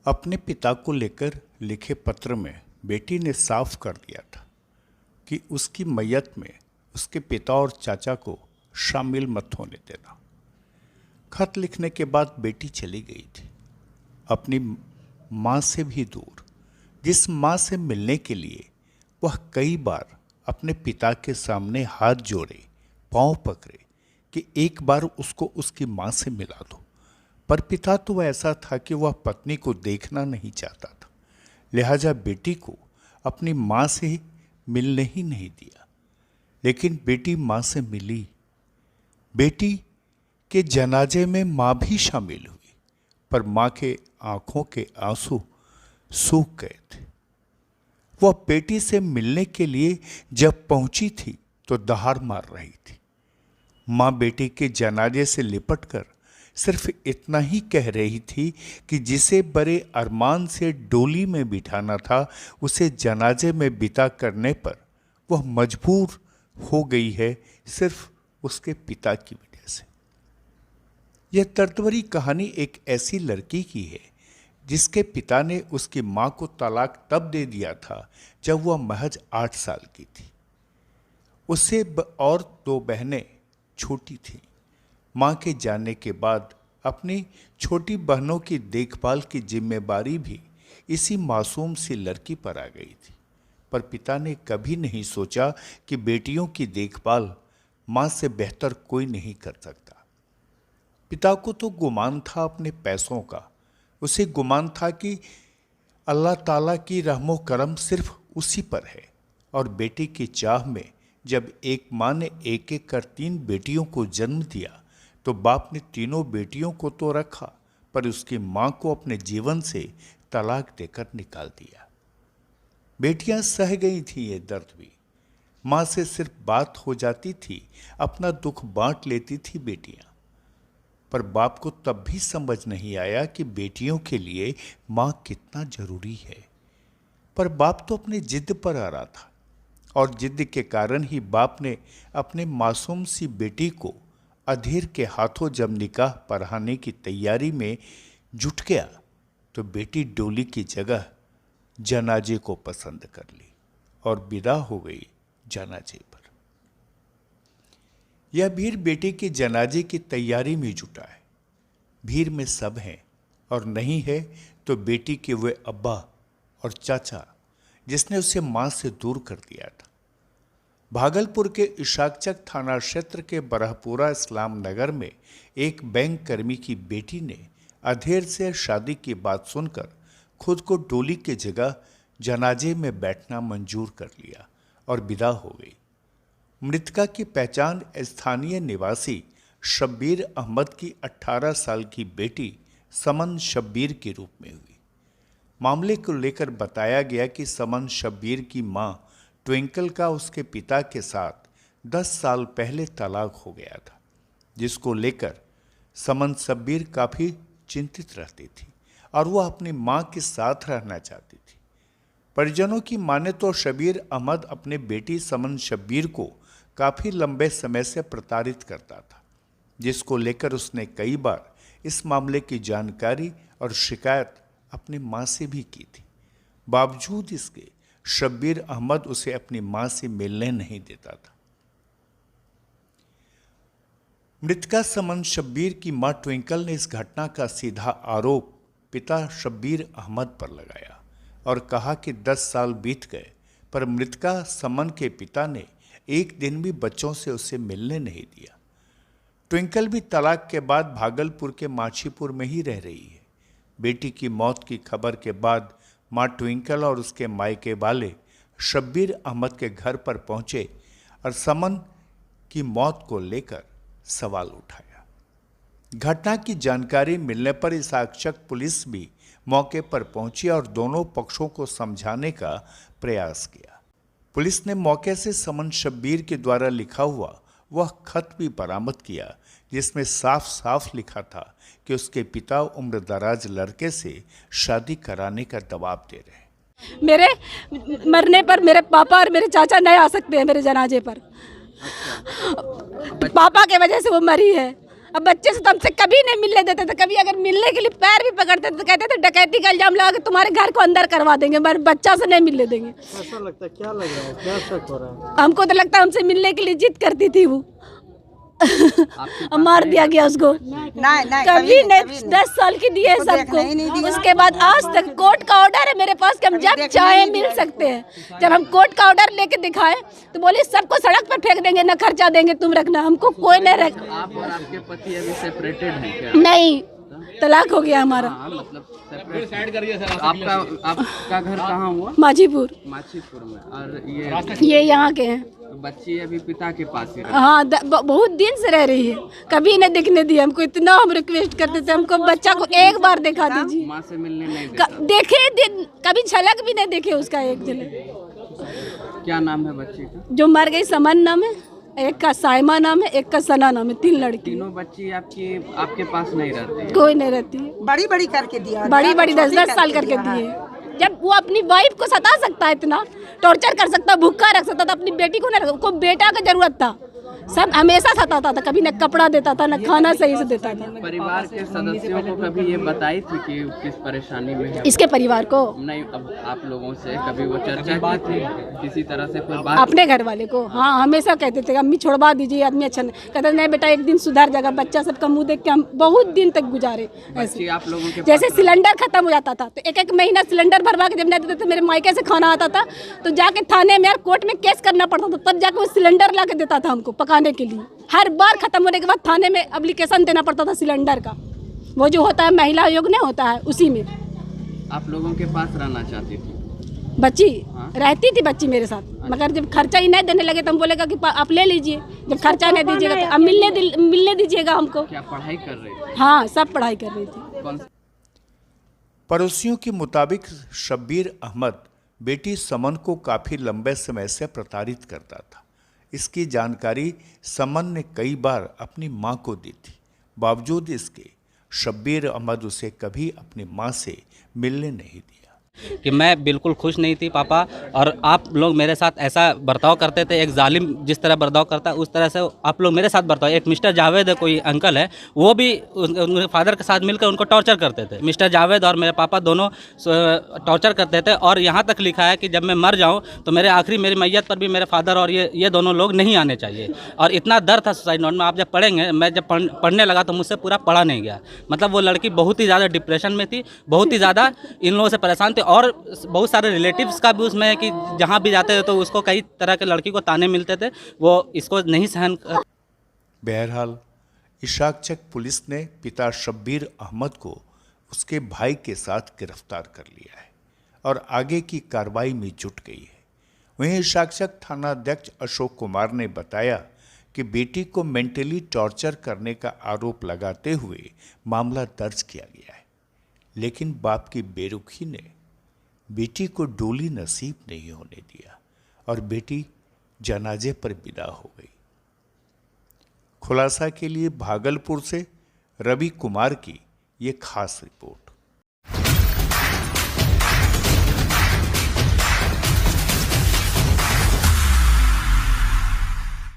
अपने पिता को लेकर लिखे पत्र में बेटी ने साफ कर दिया था कि उसकी मैयत में उसके पिता और चाचा को शामिल मत होने देना। खत लिखने के बाद बेटी चली गई थी, अपनी माँ से भी दूर, जिस माँ से मिलने के लिए वह कई बार अपने पिता के सामने हाथ जोड़े, पांव पकड़े कि एक बार उसको उसकी माँ से मिला दो। पर पिता तो ऐसा था कि वह पत्नी को देखना नहीं चाहता था, लिहाजा बेटी को अपनी माँ से मिलने ही नहीं दिया। लेकिन बेटी माँ से मिली। बेटी के जनाजे में माँ भी शामिल हुई, पर माँ के आंखों के आंसू सूख गए थे। वह बेटी से मिलने के लिए जब पहुंची थी तो दहाड़ मार रही थी। माँ बेटी के जनाजे से लिपटकर सिर्फ इतना ही कह रही थी कि जिसे बड़े अरमान से डोली में बिठाना था, उसे जनाजे में बिता करने पर वह मजबूर हो गई है सिर्फ उसके पिता की वजह से। यह दर्द-भरी कहानी एक ऐसी लड़की की है जिसके पिता ने उसकी मां को तलाक तब दे दिया था जब वह महज 8 साल की थी। उससे और 2 बहनें छोटी थीं। मां के जाने के बाद अपनी छोटी बहनों की देखभाल की जिम्मेदारी भी इसी मासूम सी लड़की पर आ गई थी। पर पिता ने कभी नहीं सोचा कि बेटियों की देखभाल मां से बेहतर कोई नहीं कर सकता। पिता को तो गुमान था अपने पैसों का। उसे गुमान था कि अल्लाह ताला की रहमो करम सिर्फ उसी पर है। और बेटी की चाह में जब एक माँ ने एक एक कर 3 बेटियों को जन्म दिया तो बाप ने तीनों बेटियों को तो रखा, पर उसकी माँ को अपने जीवन से तलाक देकर निकाल दिया। बेटियां सह गई थी ये दर्द भी। माँ से सिर्फ बात हो जाती थी, अपना दुख बांट लेती थी बेटियां। पर बाप को तब भी समझ नहीं आया कि बेटियों के लिए माँ कितना जरूरी है। पर बाप तो अपनी जिद पर आ रहा था, और जिद के कारण ही बाप ने अपने मासूम सी बेटी को अधीर के हाथों जब निकाह पढ़ाने की तैयारी में जुट गया तो बेटी डोली की जगह जनाजे को पसंद कर ली और विदा हो गई जनाजे पर। यह भीड़ बेटी के जनाजे की तैयारी में जुटा है। भीड़ में सब हैं, और नहीं है तो बेटी के वे अब्बा और चाचा जिसने उसे मां से दूर कर दिया था। भागलपुर के इशाकचक थाना क्षेत्र के बरहपुरा इस्लाम नगर में एक बैंक कर्मी की बेटी ने अधेर से शादी की बात सुनकर खुद को डोली की जगह जनाजे में बैठना मंजूर कर लिया और विदा हो गई। मृतका की पहचान स्थानीय निवासी शब्बीर अहमद की 18 साल की बेटी समन शब्बीर के रूप में हुई। मामले को लेकर बताया गया कि समन शब्बीर की मां ट्विंकल का उसके पिता के साथ 10 साल पहले तलाक हो गया था, जिसको लेकर समन शब्बीर काफी चिंतित रहती थी और वह अपनी मां के साथ रहना चाहती थी। परिजनों की माने तो शब्बीर अहमद अपने बेटी समन शब्बीर को काफी लंबे समय से प्रताड़ित करता था, जिसको लेकर उसने कई बार इस मामले की जानकारी और शिकायत अपनी मां से भी की थी। बावजूद इसके शब्बीर अहमद उसे अपनी मां से मिलने नहीं देता था। मृतका समन शब्बीर की मां ट्विंकल ने इस घटना का सीधा आरोप पिता शब्बीर अहमद पर लगाया और कहा कि 10 साल बीत गए पर मृतका समन के पिता ने एक दिन भी बच्चों से उसे मिलने नहीं दिया। ट्विंकल भी तलाक के बाद भागलपुर के माछीपुर में ही रह रही है। बेटी की मौत की खबर के बाद मां ट्विंकल और उसके मायके वाले शब्बीर अहमद के घर पर पहुंचे और समन की मौत को लेकर सवाल उठाया। घटना की जानकारी मिलने पर इशाकचक पुलिस भी मौके पर पहुंची और दोनों पक्षों को समझाने का प्रयास किया। पुलिस ने मौके से समन शब्बीर के द्वारा लिखा हुआ वह खत भी बरामद किया, जिसमें साफ साफ लिखा था कि उसके पिता उम्रदराज लड़के से शादी कराने का दबाव दे रहे हैं। मेरे मरने पर मेरे पापा और मेरे चाचा नहीं आ सकते हैं मेरे जनाजे पर। पापा के वजह से वो मरी है। अब बच्चे से तो हमसे कभी नहीं मिलने देते थे, कभी अगर मिलने के लिए पैर भी पकड़ते थे तो कहते थे डकैती का इल्जाम लगा के तुम्हारे घर को अंदर करवा देंगे, पर बच्चा से नहीं मिलने देंगे। ऐसा लगता है, क्या लग रहा है, क्या शक हो रहा है? हमको तो लगता है हमसे मिलने के लिए जिद करती थी वो। मार दिया गया उसको। नहीं कभी नहीं, 10 साल की दिए सबको। उसके बाद आज तक कोर्ट का ऑर्डर है मेरे पास कि हम जब चाहे मिल सकते हैं। जब हम कोर्ट का ऑर्डर लेके दिखाए तो बोले सबको सड़क पर फेंक देंगे, ना खर्चा देंगे, तुम रखना, हमको कोई नहीं रख। आप और आपके पति अभी सेपरेटेड हैं क्या? नहीं, तलाक हो गया हमारा। हाँ, मतलब सेपरेट। आपका घर कहाँ हुआ? माजीपुर। माछीपुर में। और ये यहाँ के हैं। बच्ची अभी पिता के पास ही हाँ, बहुत दिन से रह रही है, कभी नहीं दिखने दिया हमको। इतना हम रिक्वेस्ट करते थे, हमको बच्चा को एक बार दिखा दीजिए। माँ से मिलने नहीं देता। देखे कभी झलक भी नहीं देखे उसका, एक झलक। क्या नाम है बच्ची का? जो मर गई समन नाम है, एक का साइमा नाम है, एक का सना नाम है। 3 लड़की। तीनों बच्ची आपके पास नहीं रहती? कोई नहीं रहती है। बड़ी करके दिया, बड़ी 10-10 साल करके दिए। जब वो अपनी वाइफ को सता सकता है, इतना टॉर्चर कर सकता, भूखा रख सकता था, अपनी बेटी को नहीं, को बेटा का जरूरत था, सब हमेशा सताता था, कभी न कपड़ा देता था, न खाना सही से देता था। परिवार के सदस्यों को कभी ये बताई थी कि किस परेशानी में है? इसके परिवार को नहीं, अब आप लोगों से कभी वो चर्चा की थी किसी तरह से कोई बात? अपने घर वाले को हाँ, हमेशा कहते थे अम्मी छोड़वा दीजिए, आदमी अच्छा नहीं। कहते नहीं बेटा, एक दिन सुधर जाएगा। बच्चा सबका मुंह देख के हम बहुत दिन तक गुजारे ऐसे। आप लोगों के जैसे सिलेंडर खत्म हो जाता था तो एक महीना सिलेंडर भरवा के जब नहीं देते थे, मेरे मायके से खाना आता था तो जाके थाने में यार कोर्ट में केस करना पड़ता था, तब जाके वो सिलेंडर ला के देता था हमको पकाने के लिए। हर बार खत्म होने के बाद थाने में एप्लीकेशन देना पड़ता था सिलेंडर का, वो जो होता है महिला आयोग नहीं होता है, उसी में। आप लोगों के पास रहना चाहती थी बच्ची? रहती थी बच्ची मेरे साथ, मगर जब खर्चा ही नहीं देने लगे तो हम बोलेगा कि आप ले लीजिए, जब खर्चा नहीं दीजिएगा तो अब मिलने दीजिएगा हमको। क्या पढ़ाई कर रही थी? हाँ, सब पढ़ाई कर रही थी। कौन? पड़ोसियों के मुताबिक शब्बीर अहमद बेटी समन को काफ़ी लंबे समय से प्रताड़ित करता था। इसकी जानकारी समन ने कई बार अपनी मां को दी थी। बावजूद इसके शब्बीर अहमद उसे कभी अपनी मां से मिलने नहीं दिया। कि मैं बिल्कुल खुश नहीं थी पापा, और आप लोग मेरे साथ ऐसा बर्ताव करते थे। एक जालिम जिस तरह बर्ताव करता है उस तरह से आप लोग मेरे साथ बर्ताव। एक मिस्टर जावेद है, कोई अंकल है, वो भी उनके फादर के साथ मिलकर उनको टॉर्चर करते थे। मिस्टर जावेद और मेरे पापा दोनों टॉर्चर करते थे, और यहाँ तक लिखा है कि जब मैं मर जाऊँ तो मेरी मैयत पर भी मेरे फादर और ये दोनों लोग नहीं आने चाहिए। और इतना डर था सुसाइड नोट में। आप जब पढ़ेंगे, मैं जब पढ़ने लगा तो मुझसे पूरा पढ़ा नहीं गया। मतलब वो लड़की बहुत ही ज़्यादा डिप्रेशन में थी, बहुत ही ज़्यादा इन लोगों से परेशान थे, और बहुत सारे रिलेटिव्स का भी उसमें है कि जहाँ भी जाते थे तो उसको कई तरह के लड़की को ताने मिलते थे, वो इसको नहीं सहन। बहरहाल इशाक चक पुलिस ने पिता शब्बीर अहमद को उसके भाई के साथ गिरफ्तार कर लिया है और आगे की कार्रवाई में जुट गई है। वहीं इशाक चक थाना अध्यक्ष अशोक कुमार ने बताया कि बेटी को मेंटली टॉर्चर करने का आरोप लगाते हुए मामला दर्ज किया गया है, लेकिन बाप की बेरुखी ने बेटी को डोली नसीब नहीं होने दिया और बेटी जनाजे पर विदा हो गई। खुलासा के लिए भागलपुर से रवि कुमार की ये खास रिपोर्ट।